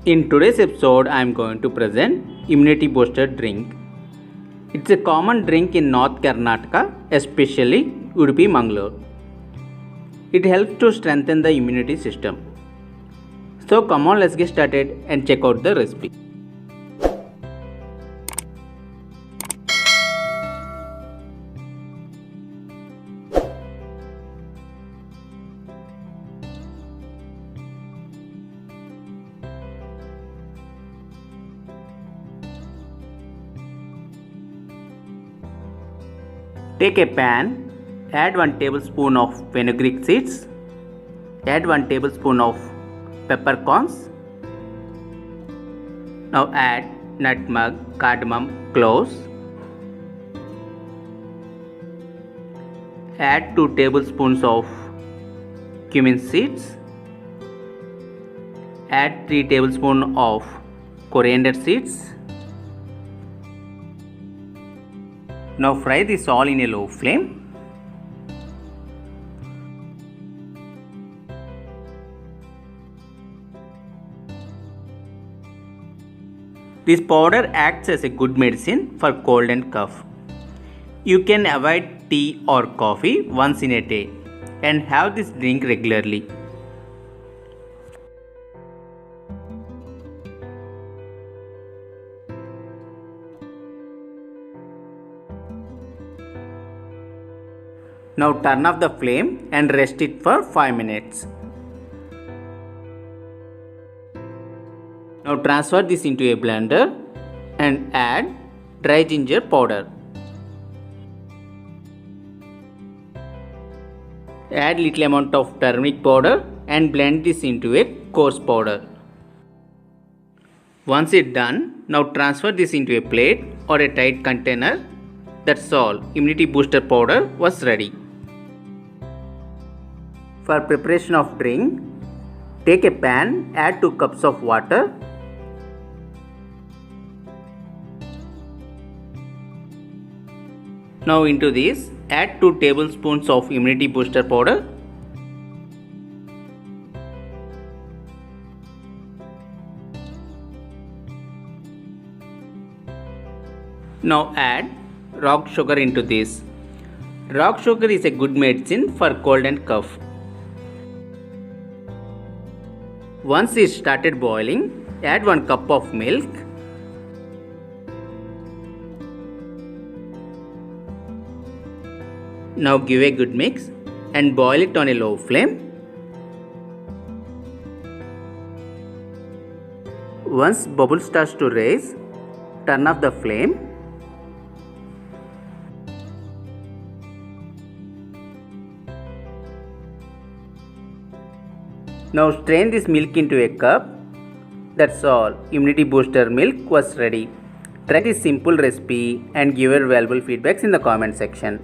In today's episode, I am going to present immunity booster drink. It's a common drink in North Karnataka, especially Udupi Mangalore. It helps to strengthen the immunity system. So come on, let's get started and check out the recipe. Take a pan, add 1 tablespoon of fenugreek seeds, add 1 tablespoon of peppercorns. Now add nutmeg, cardamom, cloves. Add 2 tablespoons of cumin seeds. Add 3 tablespoons of coriander seeds. Now fry this all in a low flame. This powder acts as a good medicine for cold and cough. You can avoid tea or coffee once in a day and have this drink regularly. Now turn off the flame and rest it for 5 minutes. Now transfer this into a blender and add dry ginger powder. Add little amount of turmeric powder and blend this into a coarse powder. Once it's done, now transfer this into a plate or a tight container. That's all, immunity booster powder was ready. For preparation of drink, take a pan, add 2 cups of water. Now into this, add 2 tablespoons of immunity booster powder. Now add rock sugar into this. Rock sugar is a good medicine for cold and cough. Once it started boiling, add 1 cup of milk. Now give a good mix and boil it on a low flame. Once bubble starts to rise, turn off the flame. Now strain this milk into a cup. That's all, immunity booster milk was ready. Try this simple recipe and give your valuable feedbacks in the comment section.